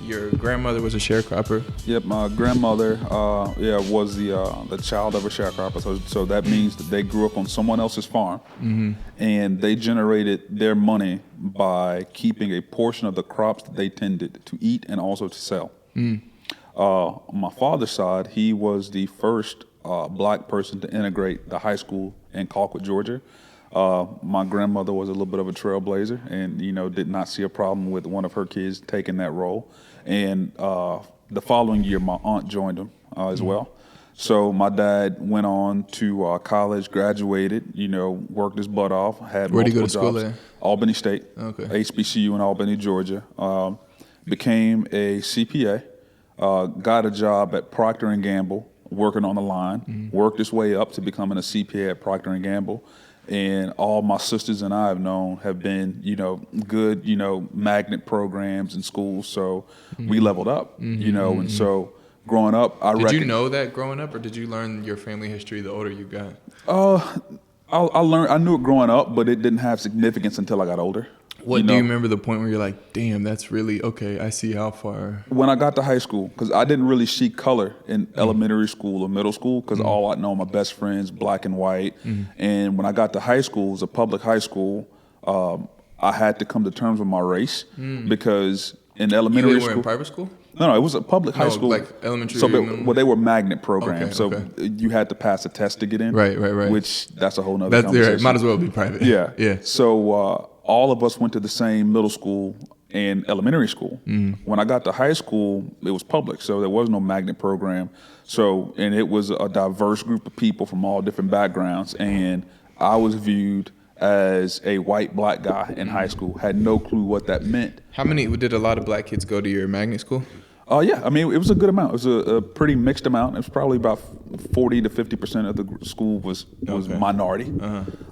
Your grandmother was a sharecropper. Yep, my grandmother, was the child of a sharecropper. So that means that they grew up on someone else's farm, and they generated their money by keeping a portion of the crops that they tended to eat and also to sell. On my father's side, he was the first black person to integrate the high school in Colquitt, Georgia. My grandmother was a little bit of a trailblazer, and did not see a problem with one of her kids taking that role. And the following year, my aunt joined them as well. So my dad went on to college, graduated, worked his butt off, had Where'd he go multiple to school jobs. at? Albany State, Okay. HBCU in Albany, Georgia. Became a CPA, got a job at Procter & Gamble, working on the line, worked his way up to becoming a CPA at Procter & Gamble. And all my sisters and I have known have been, good, magnet programs in schools. So we leveled up, and so growing up, Did you know that growing up, or did you learn your family history the older you got? I knew it growing up, but it didn't have significance until I got older. What do you remember the point where you're like, damn, that's really, okay, I see how far. When I got to high school, because I didn't really see color in elementary school or middle school, because all I know, my best friends, black and white. And when I got to high school, it was a public high school, I had to come to terms with my race, because in elementary You school. were in private school? No, it was a public high school. Like elementary. So, they were magnet programs. Okay, so you had to pass a test to get in. Right. Which that's a whole nother That's conversation. right. Might as well be private. Yeah. So all of us went to the same middle school and elementary school. When I got to high school, it was public, so there was no magnet program. So, and it was a diverse group of people from all different backgrounds, and I was viewed as a white black guy in high school. Had no clue what that meant. Did a lot of black kids go to your magnet school? Yeah, I mean, it was a good amount. It was a pretty mixed amount. It was probably about 40 to 50% of the school was minority.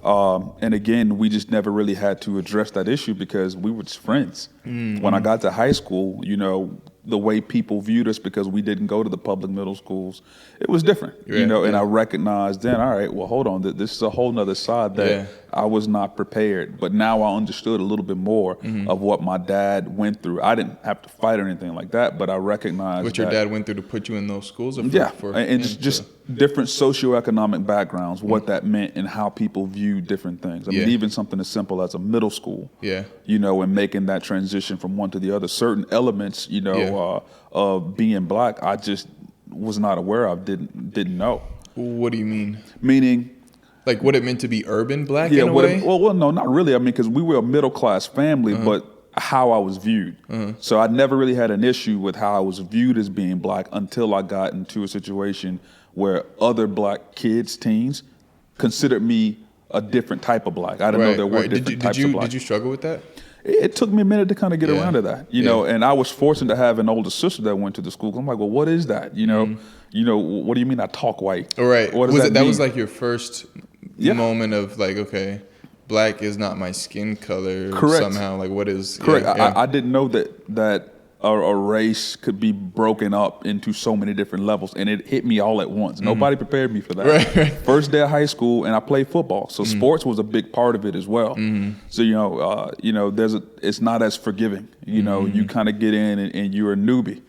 And again, we just never really had to address that issue because we were just friends. When I got to high school, the way people viewed us because we didn't go to the public middle schools, it was different, and I recognized then, all right, well, hold on, this is a whole nother side that I was not prepared. But now I understood a little bit more of what my dad went through. I didn't have to fight or anything like that, but I recognized what your dad went through to put you in those schools? And just different socioeconomic backgrounds, what that meant and how people view different things. I mean, even something as simple as a middle school, and making that transition from one to the other. Certain elements, of being black, I just was not aware of, didn't know. What do you mean? Meaning, like what it meant to be urban black in a way? Well, no, not really. I mean, because we were a middle class family, but how I was viewed. So I never really had an issue with how I was viewed as being black until I got into a situation where other black kids, teens, considered me a different type of black. I didn't know there were different types of black. Did you struggle with that? It took me a minute to kind of get around to that, and I was fortunate to have an older sister that went to the school. I'm like, well, what is that? What do you mean I talk white? Right. What does that mean? was like your first moment of like, okay, black is not my skin color. Correct. Somehow, like what is correct? I didn't know that a race could be broken up into so many different levels, and it hit me all at once. Nobody prepared me for that. Right. First day of high school, and I played football, so sports was a big part of it as well. So it's not as forgiving. You kind of get in and you're a newbie.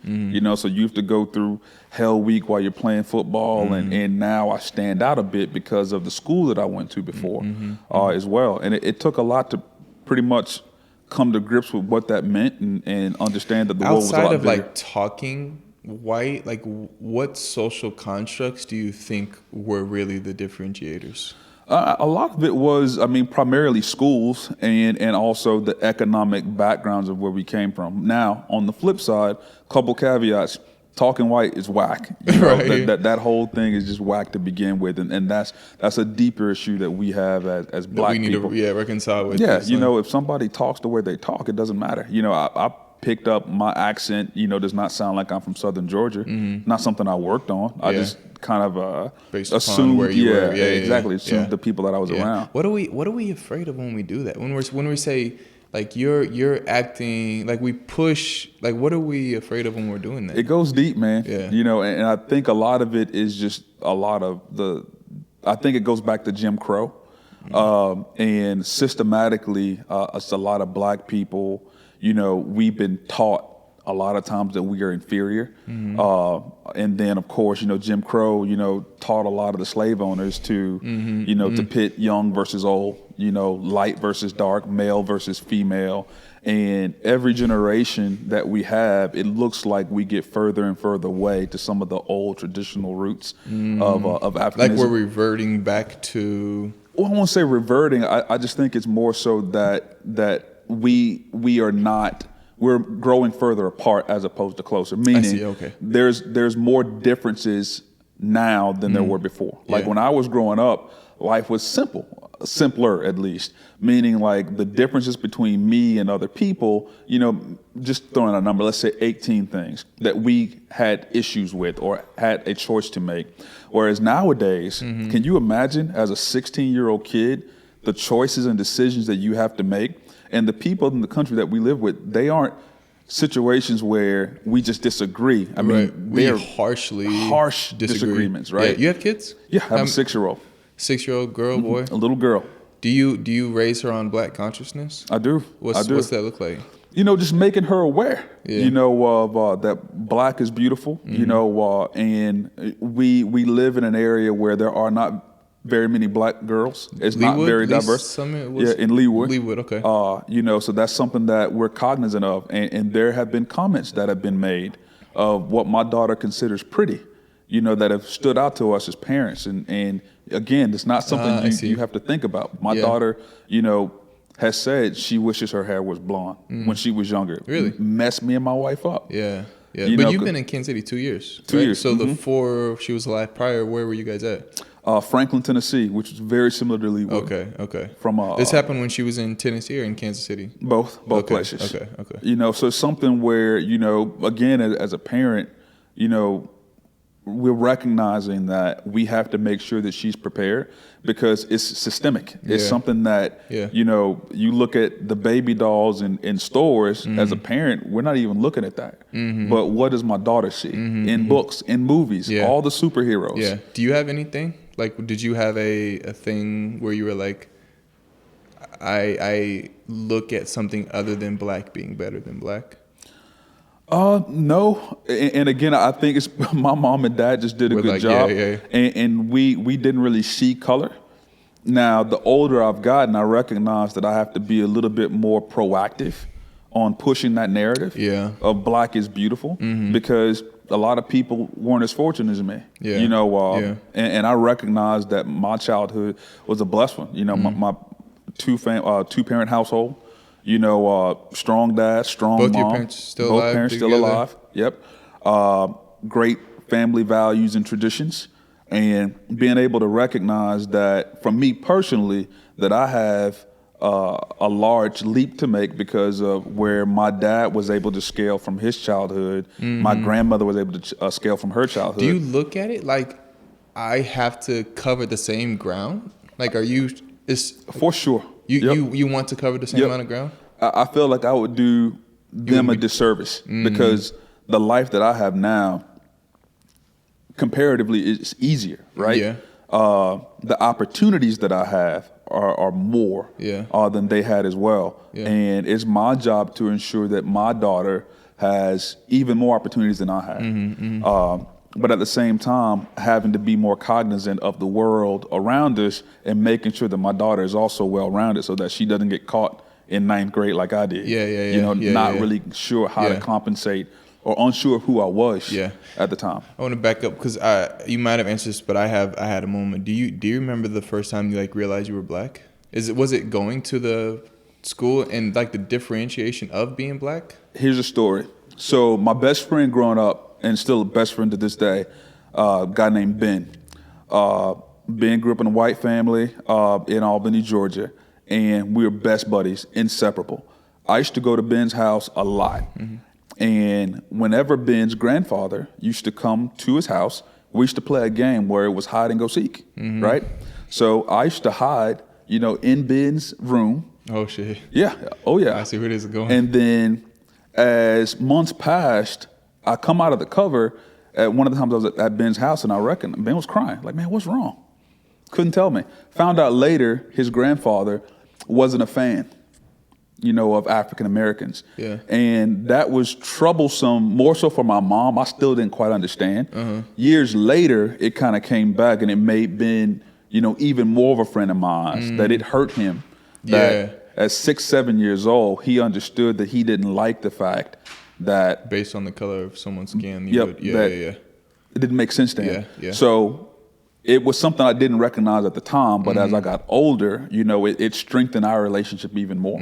So you have to go through hell week while you're playing football, and now I stand out a bit because of the school that I went to before as well. And it took a lot to pretty much come to grips with what that meant and understand that the world was a lot outside of bigger. like talking white, like what social constructs do you think were really the differentiators? A lot of it was, primarily schools and also the economic backgrounds of where we came from. Now, on the flip side, couple caveats. Talking white is whack. Right. That whole thing is just whack to begin with, and that's a deeper issue that we have as black we need people. to reconcile with. Yeah, if somebody talks the way they talk, it doesn't matter. I picked up my accent. Does not sound like I'm from Southern Georgia. Not something I worked on. I just kind of based assumed upon where you were. Exactly. Assumed the people that I was around. What are we afraid of when we do that? When we say like you're acting like we push, like what are we afraid of when we're doing that? It goes deep, man. Yeah. And I think a lot of it is just a lot of I think it goes back to Jim Crow. And systematically, it's a lot of black people, we've been taught a lot of times that we are inferior. And then, of course, Jim Crow, taught a lot of the slave owners to, to pit young versus old, light versus dark, male versus female. And every generation that we have, it looks like we get further and further away to some of the old traditional roots of Africanism. Like we're reverting back to... Well, I won't say reverting. I just think it's more so that we are not... We're growing further apart as opposed to closer. Meaning, I see, okay. there's more differences now than there were before. Like when I was growing up, life was simpler at least. Meaning, like the differences between me and other people. Just throwing a number, let's say 18 things that we had issues with or had a choice to make. Whereas nowadays, can you imagine as a 16-year-old kid the choices and decisions that you have to make? And the people in the country that we live with, they aren't situations where we just disagree. I mean, we they're harsh disagreements, right? Yeah. You have kids? Yeah, I have a 6-year-old. 6-year-old girl, boy? A little girl. Do you raise her on black consciousness? I do. What's that look like? Just making her aware, Yeah. that black is beautiful, and we live in an area where there are not very many black girls. It's Leawood, not very diverse. Summit In Leawood. Leawood, okay. So that's something that we're cognizant of. And there have been comments that have been made of what my daughter considers pretty, that have stood out to us as parents. And again, it's not something you have to think about. My daughter, has said she wishes her hair was blonde when she was younger. Really? Messed me and my wife up. Yeah. But you've been in Kansas City 2 years. 2 years. So before she was alive prior, where were you guys at? Franklin, Tennessee, which is very similar to Leawood. Okay. From this happened when she was in Tennessee or in Kansas City? Both places. Okay. So it's something where, again, as a parent, we're recognizing that we have to make sure that she's prepared because it's systemic. It's something that, you look at the baby dolls in stores. As a parent, we're not even looking at that. But what does my daughter see in books, in movies, all the superheroes? Yeah. Do you have anything? Like, did you have a thing where you were like, I look at something other than black being better than black? No. And again, I think it's my mom and dad just did a good job. And we didn't really see color. Now, the older I've gotten, I recognize that I have to be a little bit more proactive on pushing that narrative of black is beautiful because a lot of people weren't as fortunate as me. And I recognize that my childhood was a blessed one. My two-parent household. Strong dad, strong Both mom. Your parents still Both alive? parents still alive. Yep. Great family values and traditions, and being able to recognize that, for me personally, that I have a large leap to make because of where my dad was able to scale from his childhood. My grandmother was able to scale from her childhood. Do you look at it like I have to cover the same ground? Like, are you? For sure. You want to cover the same amount of ground? I feel like I would do them a disservice because the life that I have now, comparatively, is easier, right? Yeah. The opportunities that I have are more than they had as well. Yeah. And it's my job to ensure that my daughter has even more opportunities than I have. But at the same time, having to be more cognizant of the world around us and making sure that my daughter is also well-rounded so that she doesn't get caught in 9th grade like I did. Not really sure how to compensate or unsure of who I was at the time. I want to back up because you might have answered this, but I had a moment. Do you remember the first time you realized you were black? Was it going to the school and the differentiation of being black? Here's a story. So my best friend growing up, and still a best friend to this day, a guy named Ben. Ben grew up in a white family in Albany, Georgia, and we were best buddies, inseparable. I used to go to Ben's house a lot. And whenever Ben's grandfather used to come to his house, we used to play a game where it was hide and go seek, right? So I used to hide, in Ben's room. Oh, shit. Yeah. Oh, yeah. I see where this is going. And then as months passed, I come out of the cover at one of the times I was at Ben's house, and I reckon Ben was crying. Like, man, what's wrong? Couldn't tell me. Found out later his grandfather wasn't a fan, of African Americans. Yeah. And that was troublesome, more so for my mom. I still didn't quite understand. Years later, it kind of came back, and it may have been, even more of a friend of mine that it hurt him. That at 6, 7 years old, he understood that he didn't like the fact that Based on the color of someone's skin. it didn't make sense to him. Yeah. So it was something I didn't recognize at the time, but as I got older, it strengthened our relationship even more.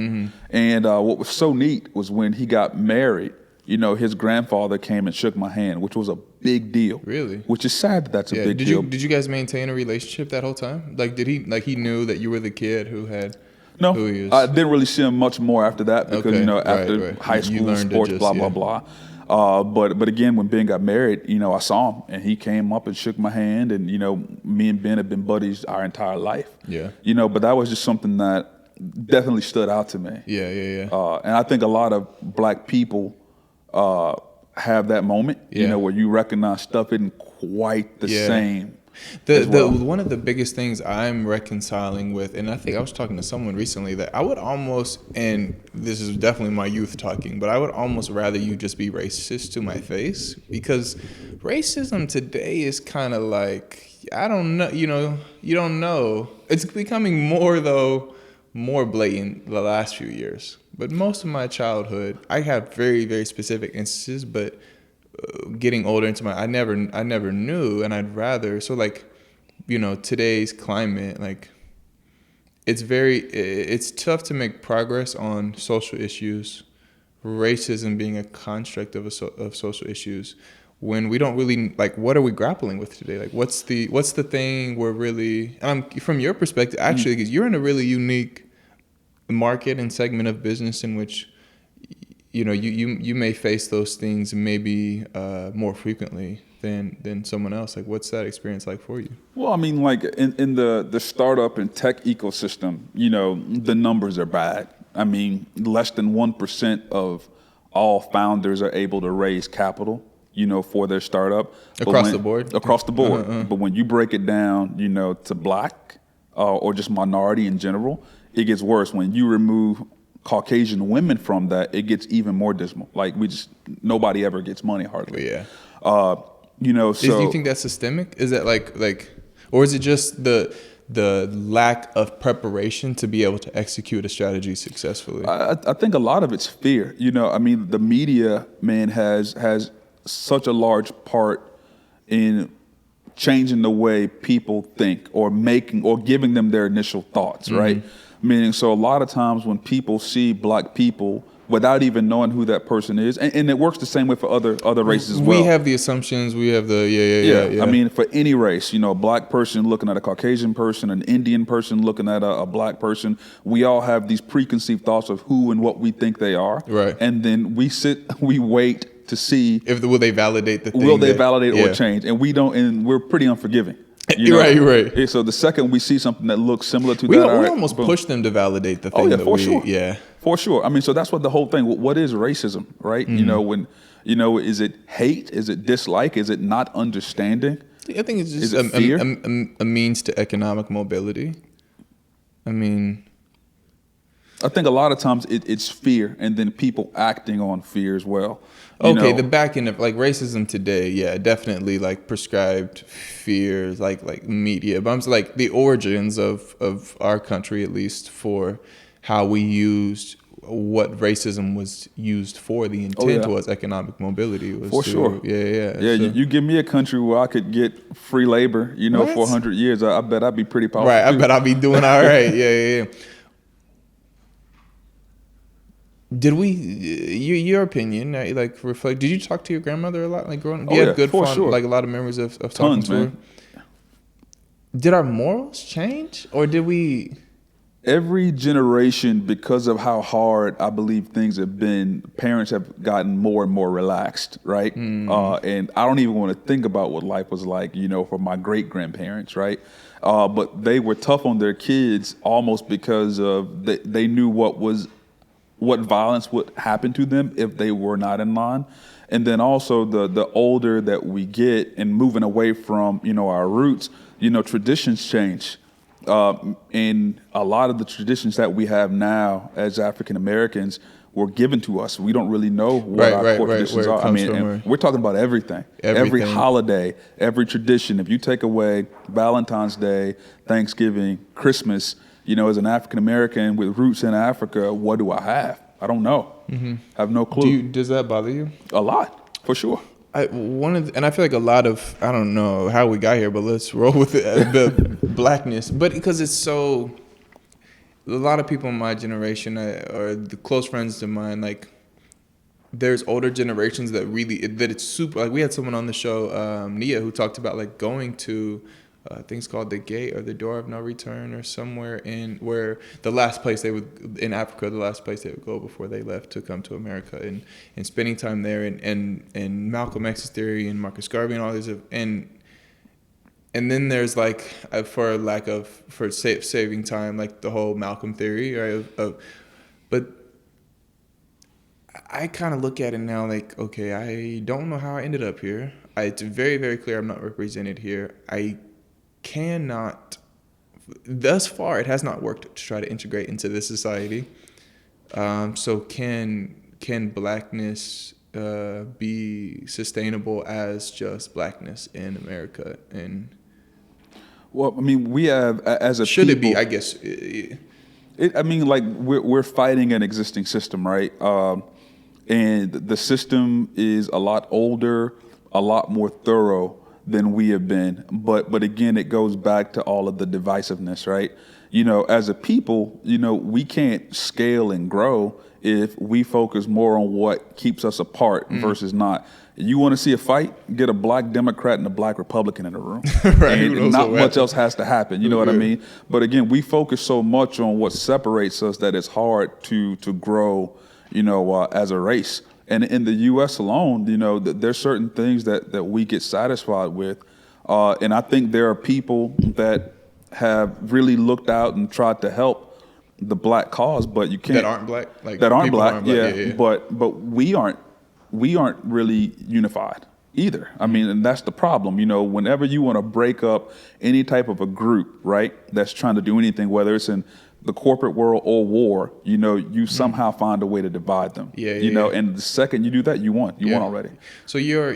And what was so neat was when he got married, his grandfather came and shook my hand, which was a big deal. Really? Which is sad that that's a big deal. Did you guys maintain a relationship that whole time? Like, he knew that you were the kid who had... No, who he is? I didn't really see him much more after that because, after high school, sports, blah, blah, blah. But again, when Ben got married, I saw him and he came up and shook my hand, and me and Ben have been buddies our entire life. Yeah. But that was just something that definitely stood out to me. Yeah. And I think a lot of black people have that moment, where you recognize stuff isn't quite the same. One of the biggest things I'm reconciling with, and I think I was talking to someone recently, that I would almost, and this is definitely my youth talking, but I would almost rather you just be racist to my face, because racism today is kind of like, I don't know, you don't know. It's becoming more blatant the last few years. But most of my childhood, I have very, very specific instances, but getting older into I never knew, and I'd rather, so like, today's climate, like, it's tough to make progress on social issues, racism being a construct of social issues, when we don't really, like, what are we grappling with today? Like, what's the thing we're really, from your perspective, actually, because you're in a really unique market and segment of business in which you may face those things maybe more frequently than someone else. Like, what's that experience like for you? Well, I mean, like in the startup and tech ecosystem, the numbers are bad. I mean, less than 1% of all founders are able to raise capital, for their startup. Across the board? Across the board. But when you break it down, to black or just minority in general, it gets worse. When you remove Caucasian women from that, it gets even more dismal. Like, nobody ever gets money hardly. Yeah. So do you think that's systemic? Is that like, or is it just the lack of preparation to be able to execute a strategy successfully? I think a lot of it's fear. I mean, the media, man, has such a large part in changing the way people think or giving them their initial thoughts, right? Meaning, so a lot of times when people see black people without even knowing who that person is, and it works the same way for other races as well. We have the assumptions. We have the yeah. I mean, for any race, a black person looking at a Caucasian person, an Indian person looking at a black person, we all have these preconceived thoughts of who and what we think they are. Right. And then we wait to see will they validate the thing. Will they validate or change? And we don't. And we're pretty unforgiving. You're right. So the second we see something that looks similar to we that, we almost push them to validate the thing. Sure. Yeah, for sure. I mean, so that's what the whole thing. What is racism, right? When is it hate? Is it dislike? Is it not understanding? I think it's just a means to economic mobility. I mean, I think a lot of times it's fear, and then people acting on fear as well. The back end of like racism today, definitely like prescribed fears, like media. But I'm just like the origins of our country, at least, for how we used what racism was used for. The intent was economic mobility. Sure. Yeah. So, you give me a country where I could get free labor, for 100 years, I bet I'd be pretty powerful. Right. I bet I'd be doing all right. Yeah. Did we, your opinion, like reflect? Did you talk to your grandmother a lot, like growing up? Do you have good fun, like a lot of memories of talking to her? Did our morals change, or did we? Every generation, because of how hard I believe things have been, parents have gotten more and more relaxed, right? And I don't even want to think about what life was like, for my great grandparents, right? But they were tough on their kids almost because of they knew what was what violence would happen to them if they were not in line. And then also the older that we get and moving away from, our roots, traditions change. And a lot of the traditions that we have now as African Americans were given to us. We don't really know what our core traditions are. And we're talking about everything. Every holiday, every tradition. If you take away Valentine's Day, Thanksgiving, Christmas, as an African American with roots in Africa, what do I have? I don't know. I have no clue. Does that bother you? A lot, for sure. And I feel like a lot of, I don't know how we got here, but let's roll with it, the blackness. But because it's so, a lot of people in my generation or the close friends of mine, like, there's older generations that it's super, like we had someone on the show, Nia, who talked about like going to things called the Gate or the Door of No Return or somewhere where the last place they would, in Africa, the last place they would go before they left to come to America, and spending time there, and Malcolm X's theory and Marcus Garvey and all these, and then there's like, for saving time, like the whole Malcolm theory, right? But I kind of look at it now like, okay, I don't know how I ended up here. It's very, very clear I'm not represented here. I cannot, thus far, it has not worked to try to integrate into this society. So can blackness be sustainable as just blackness in America? And well, I mean, we have as a should people, it be? I guess. We're fighting an existing system, right? And the system is a lot older, a lot more thorough than we have been. But again, it goes back to all of the divisiveness, right? As a people, we can't scale and grow if we focus more on what keeps us apart versus not. You want to see a fight? Get a black Democrat and a black Republican in the room. Right, and not much else has to happen. You know what I mean? But again, we focus so much on what separates us that it's hard to grow, as a race. And in the U.S. alone, there's certain things that we get satisfied with. And I think there are people that have really looked out and tried to help the black cause, but you can't. That aren't black? Like that aren't black, yeah. But we aren't really unified either. I mean, and that's the problem. Whenever you want to break up any type of a group, right, that's trying to do anything, whether it's in the corporate world or war, you somehow find a way to divide them. And the second you do that, you won. You won already. So your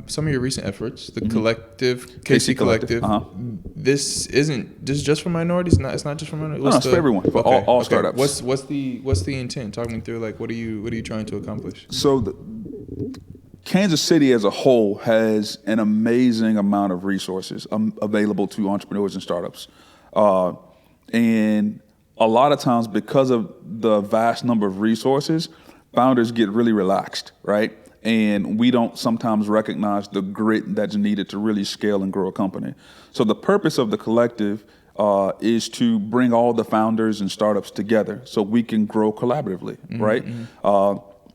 some of your recent efforts, the collective, KC Collective, this isn't just for minorities. It's not just for minorities. No, it's for everyone, for all startups. What's the intent? Talk me through, like, what are you trying to accomplish? So Kansas City as a whole has an amazing amount of resources available to entrepreneurs and startups. And a lot of times, because of the vast number of resources, founders get really relaxed, right? And we don't sometimes recognize the grit that's needed to really scale and grow a company. So the purpose of the collective is to bring all the founders and startups together so we can grow collaboratively, right?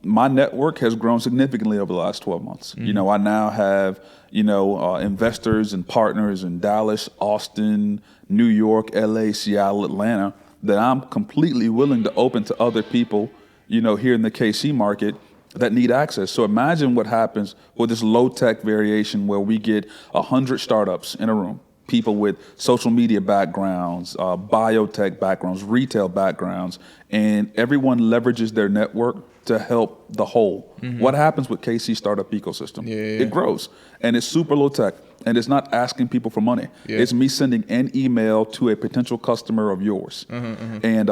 My network has grown significantly over the last 12 months. I now have, investors and partners in Dallas, Austin, New York, LA, Seattle, Atlanta, that I'm completely willing to open to other people, here in the KC market that need access. So imagine what happens with this low-tech variation where we get 100 startups in a room, people with social media backgrounds, biotech backgrounds, retail backgrounds, and everyone leverages their network to help the whole. What happens with KC startup ecosystem? It grows, and it's super low tech, and it's not asking people for money. It's me sending an email to a potential customer of yours, and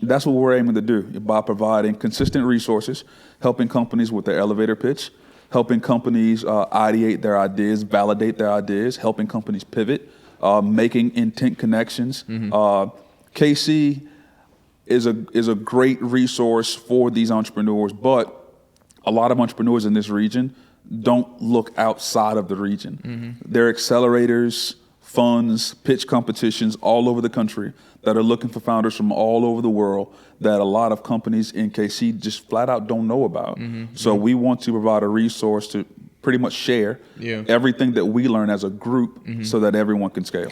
that's what we're aiming to do by providing consistent resources, helping companies with their elevator pitch, helping companies ideate their ideas, validate their ideas, helping companies pivot, making intent connections. KC is a great resource for these entrepreneurs, but a lot of entrepreneurs in this region don't look outside of the region. There are accelerators, funds, pitch competitions all over the country that are looking for founders from all over the world that a lot of companies in KC just flat out don't know about. So we want to provide a resource to pretty much share everything that we learn as a group so that everyone can scale.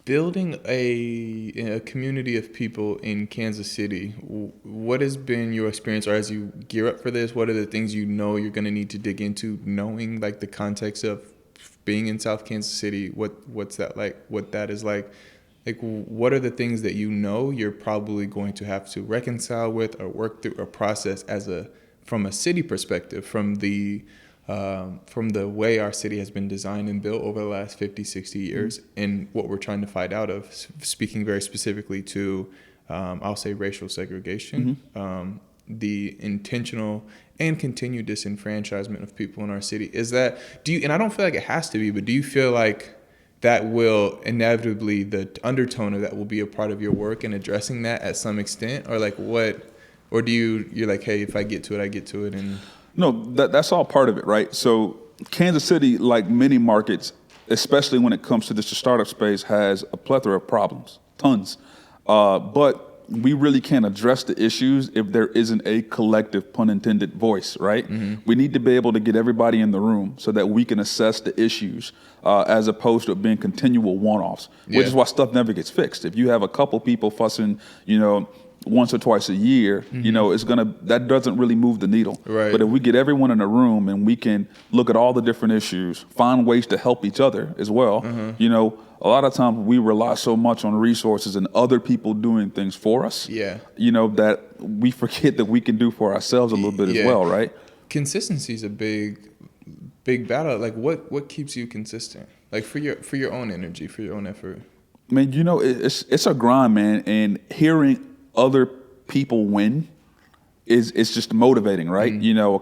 building a community of people in Kansas City, what has been your experience, or as you gear up for this, what are the things you know you're going to need to dig into, knowing like the context of being in South Kansas City? What's that like? What that is like? Like, what are the things that you know you're probably going to have to reconcile with or work through or process from a city perspective, from the way our city has been designed and built over the last 50, 60 years, and what we're trying to fight out of, speaking very specifically to, I'll say, racial segregation, the intentional and continued disenfranchisement of people in our city. Is that, and I don't feel like it has to be, but do you feel like that will inevitably, the undertone of that will be a part of your work in addressing that at some extent? Or like what, or you're like, hey, if I get to it, I get to it, and... No, that's all part of it, right? So Kansas City, like many markets, especially when it comes to this startup space, has a plethora of problems, tons. But we really can't address the issues if there isn't a collective, pun intended, voice, right? Mm-hmm. We need to be able to get everybody in the room so that we can assess the issues as opposed to it being continual one-offs, which is why stuff never gets fixed. If you have a couple people fussing, once or twice a year, that doesn't really move the needle. Right. But if we get everyone in a room and we can look at all the different issues, find ways to help each other as well, a lot of times we rely so much on resources and other people doing things for us, that we forget that we can do for ourselves a little bit as well, right? Consistency is a big battle. Like what keeps you consistent? Like for your own energy, for your own effort? Man, it's a grind, man, and hearing other people win it's just motivating, right?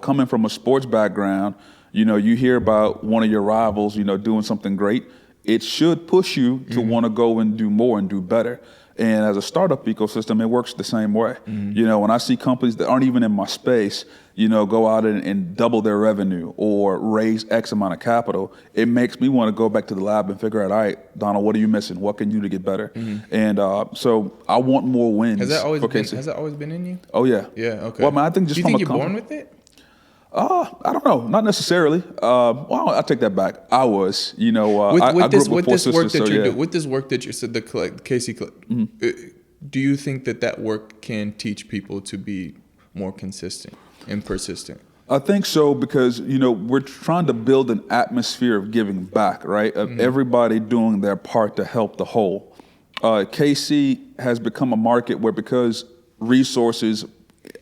Coming from a sports background, you hear about one of your rivals, doing something great. It should push you to want to go and do more and do better. And as a startup ecosystem, it works the same way. When I see companies that aren't even in my space, go out and double their revenue or raise X amount of capital, it makes me want to go back to the lab and figure out, all right, Donald, what are you missing? What can you do to get better? And so I want more wins. Has that always been in you? Oh, yeah. Yeah, okay. Well, I think just do you think you're born with it? I don't know, not necessarily. Well, I take that back. I was, I grew up with four sisters. With this work that you said, the KC, do you think that work can teach people to be more consistent and persistent? I think so, because we're trying to build an atmosphere of giving back, right? Of everybody doing their part to help the whole. KC has become a market where, because resources,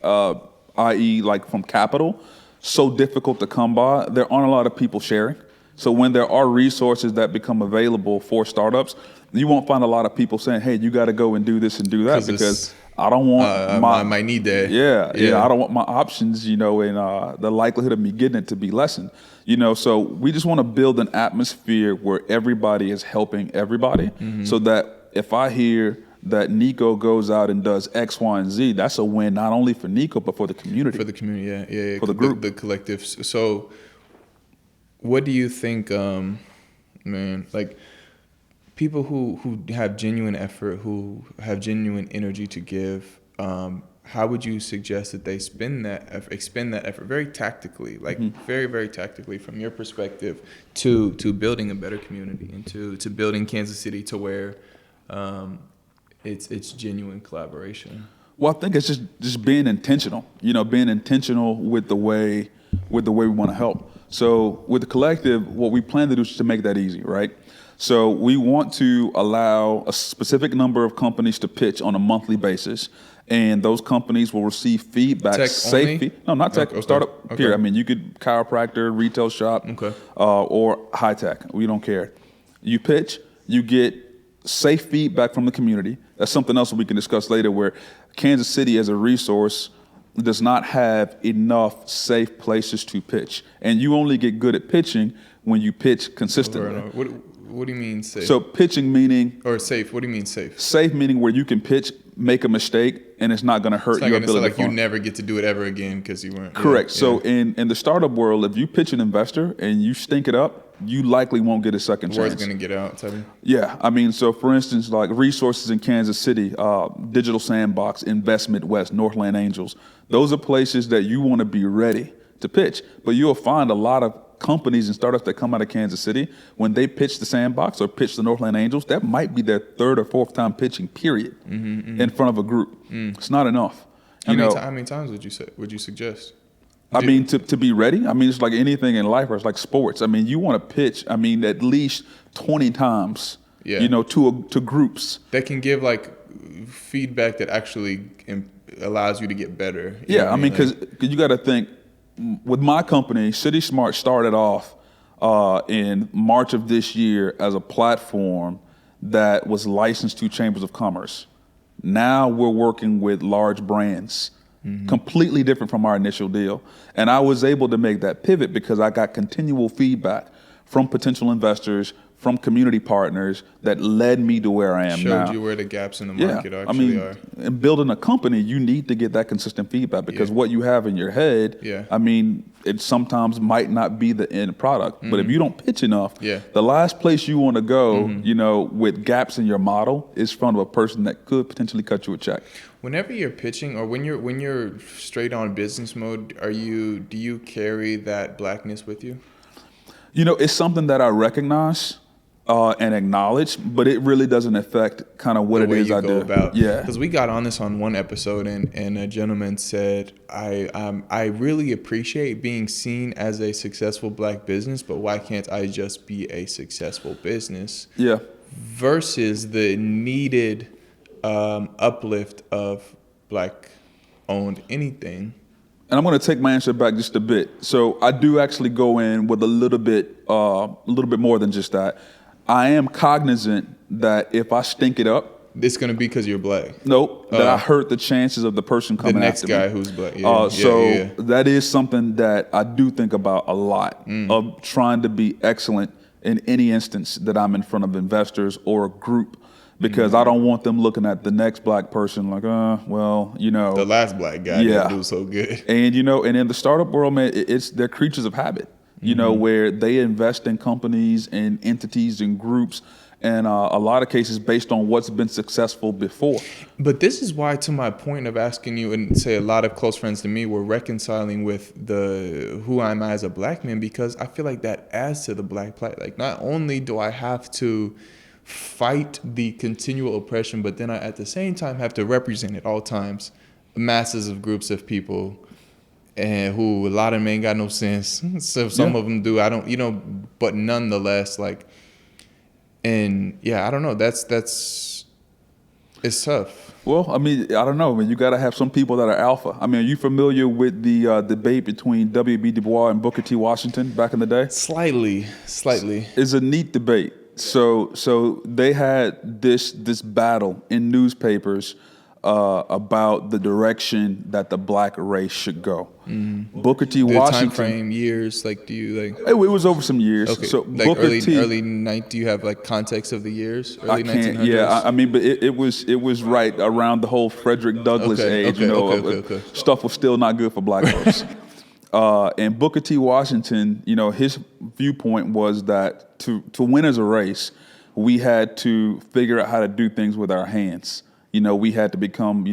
i.e., like from capital, so difficult to come by, there aren't a lot of people sharing. So when there are resources that become available for startups, you won't find a lot of people saying, hey, you got to go and do this and do that, because I don't want I might need that. Yeah. I don't want my options, and the likelihood of me getting it to be lessened. So we just want to build an atmosphere where everybody is helping everybody, so that if I hear that Nico goes out and does X, Y, and Z, that's a win not only for Nico, but for the community. For the community, yeah. For the group. The collective. So what do you think, man, like people who have genuine effort, who have genuine energy to give, how would you suggest that they expend that effort very tactically, like very, very tactically from your perspective, to building a better community and to building Kansas City to where it's genuine collaboration? Well, I think it's just being intentional, being intentional with the way we want to help. So with the collective, what we plan to do is to make that easy, right? So we want to allow a specific number of companies to pitch on a monthly basis, and those companies will receive feedback. Tech only? No, not tech. Okay. Startup. Okay. Period. I mean, you could chiropractor, retail shop, or high tech. We don't care. You pitch, you get safe feedback from the community. That's something else we can discuss later, where Kansas City as a resource does not have enough safe places to pitch. And you only get good at pitching when you pitch consistently. What do you mean safe? So pitching meaning... Or safe, what do you mean safe? Safe meaning where you can pitch, make a mistake, and it's not going to hurt your ability. It's not like you never get to do it ever again because you weren't... Correct. So in the startup world, if you pitch an investor and you stink it up, you likely won't get a second chance. Word's going to get out, tell me. Yeah. I mean, so for instance, like resources in Kansas City, Digital Sandbox, Invest Midwest, Northland Angels, those are places that you want to be ready to pitch. But you'll find a lot of companies and startups that come out of Kansas City, when they pitch the Sandbox or pitch the Northland Angels, that might be their third or fourth time pitching, period, in front of a group. It's not enough. How many times would you suggest? I mean, to be ready, I mean, it's like anything in life, or it's like sports. I mean, you want to pitch, I mean, at least 20 times, to groups. That can give like feedback that actually allows you to get better. Yeah, I mean, because you got to think, with my company, City Smart started off in March of this year as a platform that was licensed to chambers of commerce. Now we're working with large brands, completely different from our initial deal. And I was able to make that pivot because I got continual feedback from potential investors, from community partners that led me to where I am now. Showed you where the gaps in the market actually are. In building a company, you need to get that consistent feedback because what you have in your head, I mean, it sometimes might not be the end product. But if you don't pitch enough, the last place you want to go, with gaps in your model is in front of a person that could potentially cut you a check. Whenever you're pitching or when you're straight on business mode, do you carry that blackness with you? It's something that I recognize and acknowledge, but it really doesn't affect kind of what it is I do. Because we got on this on one episode, and a gentleman said, I really appreciate being seen as a successful black business, but why can't I just be a successful business? Yeah. Versus the needed uplift of black-owned anything. And I'm going to take my answer back just a bit. So I do actually go in with a little bit more than just that. I am cognizant that if I stink it up, it's going to be because you're black. Nope, that I hurt the chances of the person coming after me. The next guy who's black. That is something that I do think about a lot, of trying to be excellent in any instance that I'm in front of investors or a group. Because I don't want them looking at the next black person like, the last black guy didn't do so good. And and in the startup world, man, they're creatures of habit. Where they invest in companies and entities and groups, and a lot of cases based on what's been successful before. But this is why, to my point of asking you, and say a lot of close friends to me were reconciling with who I'm as a black man, because I feel like that adds to the black plight. Like, not only do I have to fight the continual oppression, but then I at the same time have to represent at all times masses of groups of people, and who a lot of them ain't got no sense. So some of them do. I don't, but nonetheless, I don't know. It's tough. Well, I mean, I don't know. I mean, you got to have some people that are alpha. I mean, are you familiar with the debate between W.B. Du Bois and Booker T. Washington back in the day? Slightly. It's a neat debate. So they had this battle in newspapers about the direction that the black race should go. Booker T. Washington. The time frame, years, do you It was over some years. Okay. So Booker early night. Do you have context of the years? Early 1900s. Yeah, I mean, but it was right around the whole Frederick Douglass age. Stuff was still not good for black folks. And Booker T. Washington, his viewpoint was that to win as a race, we had to figure out how to do things with our hands. We had to become,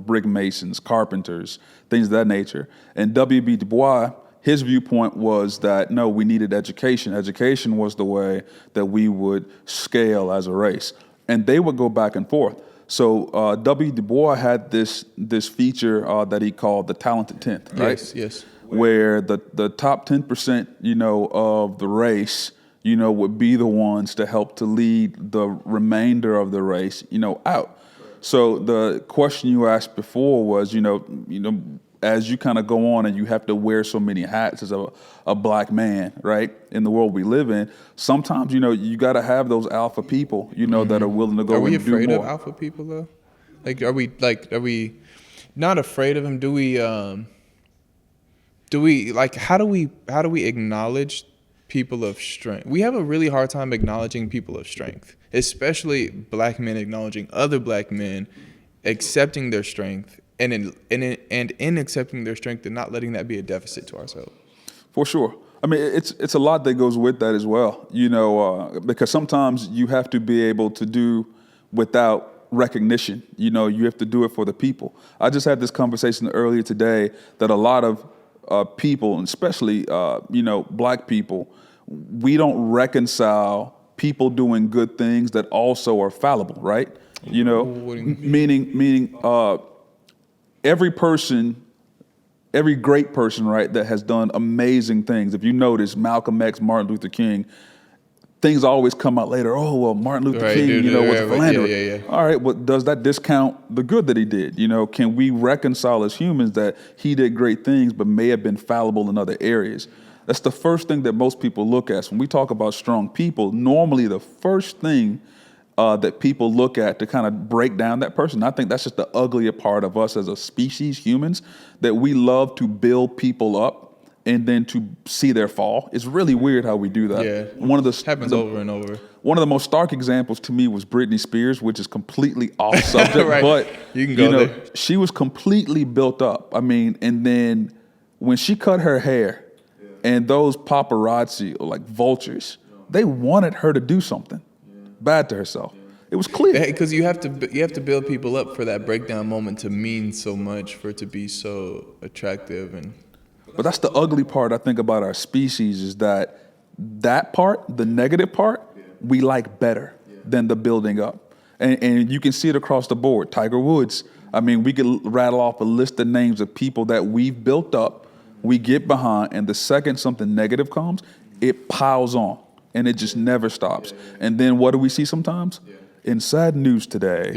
brick masons, carpenters, things of that nature. And W.B. Du Bois, his viewpoint was that, no, we needed education. Education was the way that we would scale as a race. And they would go back and forth. So W. Du Bois had this feature that he called the talented 10th, right? Yes. Where the top 10%, of the race, would be the ones to help to lead the remainder of the race, out. So the question you asked before was, as you kind of go on and you have to wear so many hats as a black man, right, in the world we live in, sometimes, you got to have those alpha people, that are willing to go and do more. Are we afraid of alpha people, though? Are we not afraid of them? Do we how do we acknowledge people of strength? We have a really hard time acknowledging people of strength, especially black men acknowledging other black men, accepting their strength, and in accepting their strength and not letting that be a deficit to ourselves. For sure. I mean, it's a lot that goes with that as well, because sometimes you have to be able to do without recognition. You have to do it for the people. I just had this conversation earlier today that a lot of people, and especially black people, we don't reconcile people doing good things that also are fallible, right? What do you mean? Meaning every person, every great person, right, that has done amazing things. If you notice, Malcolm X, Martin Luther King, things always come out later. Oh, well, Martin Luther King, was a philanderer. Yeah. All right, well, does that discount the good that he did? Can we reconcile as humans that he did great things but may have been fallible in other areas? That's the first thing that most people look at. So when we talk about strong people, normally the first thing that people look at to kind of break down that person, I think that's just the uglier part of us as a species, humans, that we love to build people up and then to see their fall. It's really weird how we do that. Yeah, happens over and over. One of the most stark examples to me was Britney Spears, which is completely off subject, right. but you can go there. She was completely built up. I mean, and then when she cut her hair, and those paparazzi, like vultures, they wanted her to do something bad to herself. It was clear. Because you have to build people up for that breakdown moment to mean so much, for it to be so attractive. But that's the ugly part I think about our species, is that part, the negative part, we like better than the building up. And you can see it across the board. Tiger Woods. I mean, we could rattle off a list of names of people that we've built up, we get behind, and the second something negative comes, it piles on, and it just never stops. And then what do we see sometimes? In sad news today.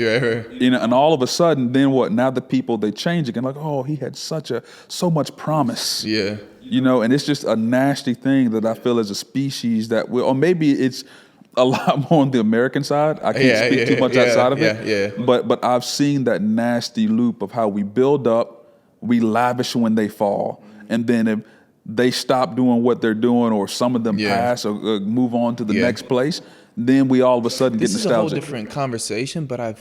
And all of a sudden, then what? Now the people, they change again, like, oh, he had so much promise. Yeah. And it's just a nasty thing that I feel as a species that or maybe it's a lot more on the American side. I can't speak too much outside of it. But I've seen that nasty loop of how we build up, we lavish when they fall, and then if they stop doing what they're doing, or some of them pass or move on to the next place, then we all of a sudden get nostalgic. This is a whole different conversation, but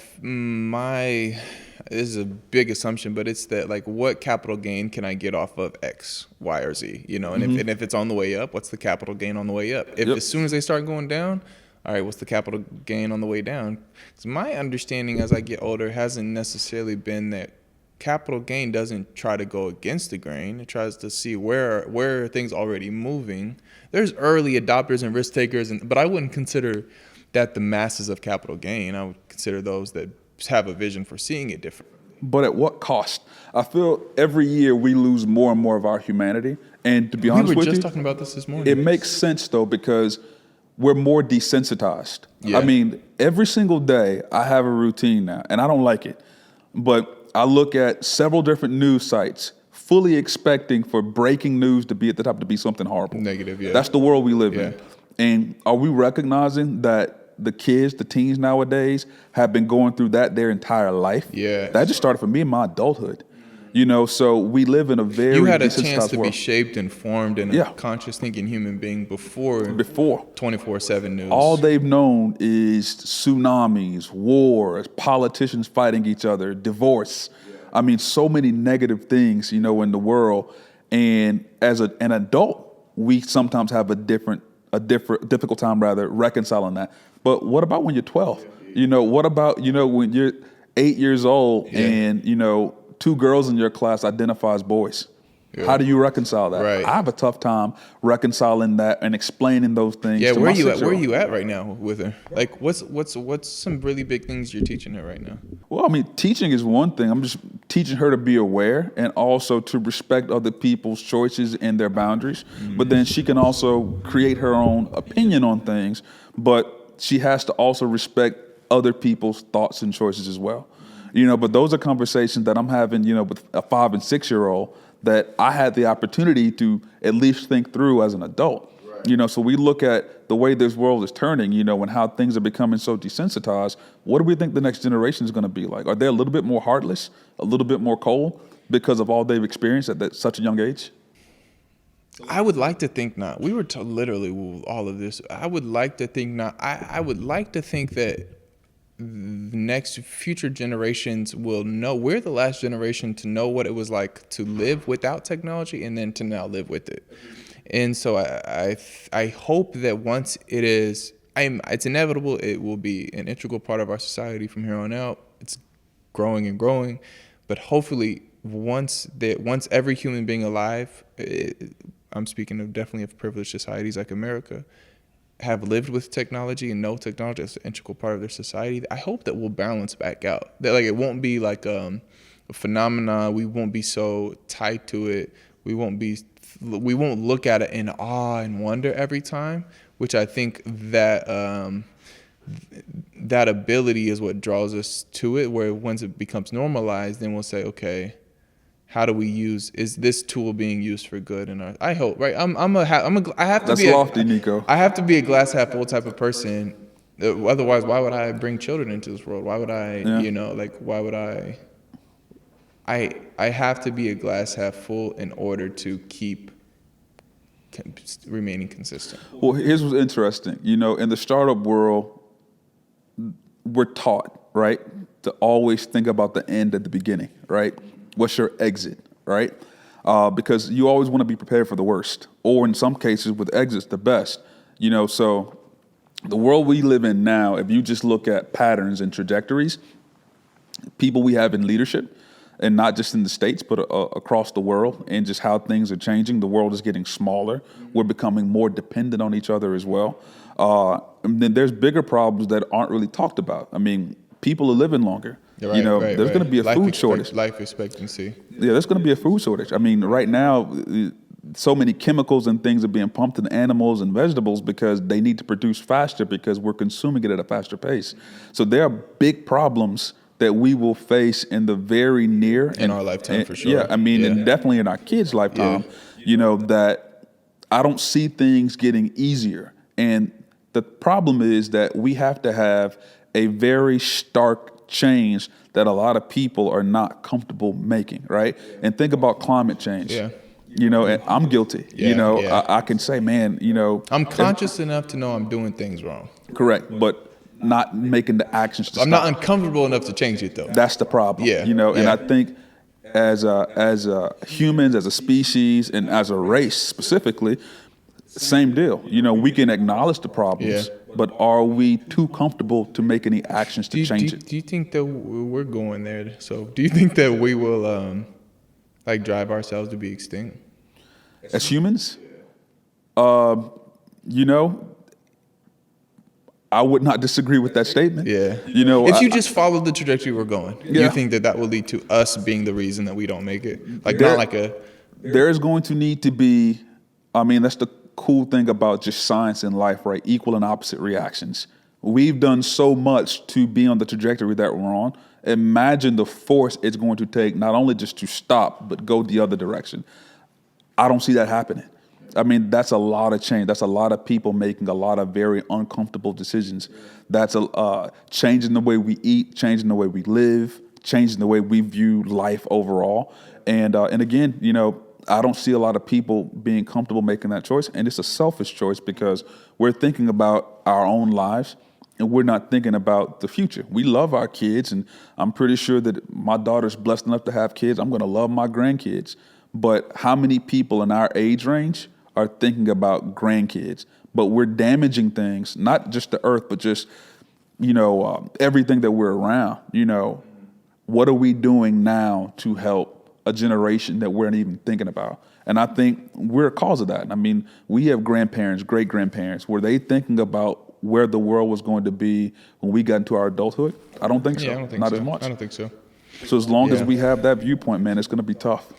this is a big assumption, but it's that, like, what capital gain can I get off of X, Y, or Z? And if it's on the way up, what's the capital gain on the way up? If as soon as they start going down, all right, what's the capital gain on the way down? Because my understanding as I get older hasn't necessarily been that capital gain doesn't try to go against the grain. It tries to see where are things already moving. There's early adopters and risk takers, but I wouldn't consider that the masses of capital gain. I would consider those that have a vision for seeing it different. But at what cost? I feel every year we lose more and more of our humanity. And to be honest with you, we were just talking about this morning. It makes sense, though, because we're more desensitized. Yeah. I mean, every single day I have a routine now, and I don't like it. But I look at several different news sites, fully expecting for breaking news to be at the top, to be something horrible. Negative, yeah. That's the world we live in. And are we recognizing that the teens nowadays have been going through that their entire life? Yeah. That just started for me in my adulthood. So we live in a very You had a desensitized chance to world. be shaped and formed in a conscious thinking human being before 24/7 news. All they've known is tsunamis, wars, politicians fighting each other, divorce. I mean, so many negative things, in the world. And as an adult, we sometimes have a difficult time reconciling that. But what about when you're 12? What about, when you're 8 years old and, 2 girls in your class identify as boys? Yeah. How do you reconcile that? Right. I have a tough time reconciling that and explaining those things. Yeah, to where my you at? 6-year-old. Where are you at right now with her? Like, what's some really big things you're teaching her right now? Well, I mean, teaching is one thing. I'm just teaching her to be aware and also to respect other people's choices and their boundaries. Mm-hmm. But then she can also create her own opinion on things. But she has to also respect other people's thoughts and choices as well. But those are conversations that I'm having, with a 5 and 6-year-old that I had the opportunity to at least think through as an adult. Right. So we look at the way this world is turning, and how things are becoming so desensitized. What do we think the next generation is going to be like? Are they a little bit more heartless, a little bit more cold because of all they've experienced at such a young age? I would like to think not. We were literally with all of this. I would like to think not. I would like to think that the future generations will know. We're the last generation to know what it was like to live without technology and then to now live with it. And so I hope that once it's inevitable, it will be an integral part of our society from here on out. It's growing and growing, but hopefully once every human being alive, I'm speaking of definitely of privileged societies like America, have lived with technology and know technology as an integral part of their society, I hope that we'll balance back out. That like it won't be like a phenomenon. We won't be so tied to it. We won't look at it in awe and wonder every time, which I think that that ability is what draws us to it, where once it becomes normalized, then we'll say, okay, how do we is this tool being used for good in our, I hope, right? I have to That's be lofty, Nico. I have to be a glass half full type of person. Otherwise, why would I bring children into this world? Why would I, why would I have to be a glass half full in order to keep remaining consistent. Well, here's what's interesting. In the startup world, we're taught, right, to always think about the end at the beginning, right? What's your exit, right? Because you always want to be prepared for the worst, or in some cases with exits, the best. So the world we live in now, if you just look at patterns and trajectories, people we have in leadership, and not just in the States, but across the world, and just how things are changing. The world is getting smaller. We're becoming more dependent on each other as well. And then there's bigger problems that aren't really talked about. I mean, people are living longer. Right, there's going to be a food shortage. Life expectancy. Yeah, there's going to be a food shortage. I mean, right now, so many chemicals and things are being pumped into animals and vegetables because they need to produce faster because we're consuming it at a faster pace. So there are big problems that we will face in the very near in our lifetime, for sure. Yeah, I mean, and definitely in our kids' lifetime. That I don't see things getting easier. And the problem is that we have to have a very stark change that a lot of people are not comfortable making, right? And think about climate change. Yeah. And I'm guilty. I can say, man, I'm conscious enough to know I'm doing things wrong. Correct, but not making the actions to I'm stop. not uncomfortable enough to change it, though. That's the problem. Yeah. And I think as humans, as a species, and as a race specifically, same deal. We can acknowledge the problems, but are we too comfortable to make any actions to change it? Do you think that we're going there? So do you think that we will drive ourselves to be extinct? As humans? I would not disagree with that statement. Yeah. If you just follow the trajectory we're going, you think that will lead to us being the reason that we don't make it? There's going to need to be, that's the cool thing about just science and life, right? Equal and opposite reactions. We've done so much to be on the trajectory that we're on. Imagine the force it's going to take, not only just to stop, but go the other direction. I don't see that happening. That's a lot of change. That's a lot of people making a lot of very uncomfortable decisions. That's changing the way we eat, changing the way we live, changing the way we view life overall. And again, I don't see a lot of people being comfortable making that choice. And it's a selfish choice because we're thinking about our own lives and we're not thinking about the future. We love our kids, and I'm pretty sure that my daughter's blessed enough to have kids. I'm going to love my grandkids. But how many people in our age range are thinking about grandkids? But we're damaging things, not just the earth, but just, everything that we're around. What are we doing now to help a generation that we're not even thinking about? And I think we're a cause of that. We have grandparents, great-grandparents. Were they thinking about where the world was going to be when we got into our adulthood? I don't think so. Yeah, I don't think not so. as much. I don't think so. So as long as we have that viewpoint, man, it's going to be tough.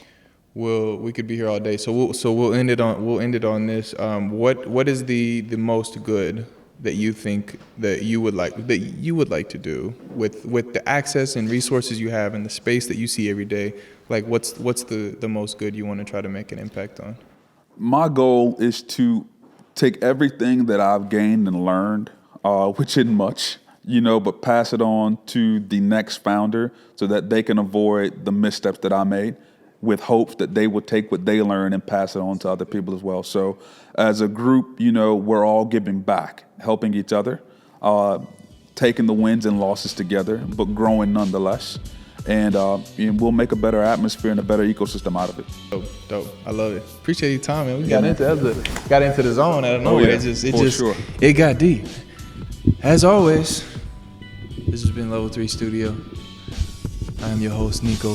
Well, we could be here all day. So we'll end it on this. What is the most good that you think that you would like to do with the access and resources you have and the space that you see every day? Like what's the most good you want to try to make an impact on? My goal is to take everything that I've gained and learned, which isn't much, but pass it on to the next founder so that they can avoid the missteps that I made, with hopes that they will take what they learn and pass it on to other people as well. So as a group, we're all giving back, helping each other, taking the wins and losses together, but growing nonetheless. And we'll make a better atmosphere and a better ecosystem out of it. Dope. I love it. Appreciate your time, man. We got into the zone out of nowhere. It got deep. As always, this has been Level 3 Studio. I am your host, Nico.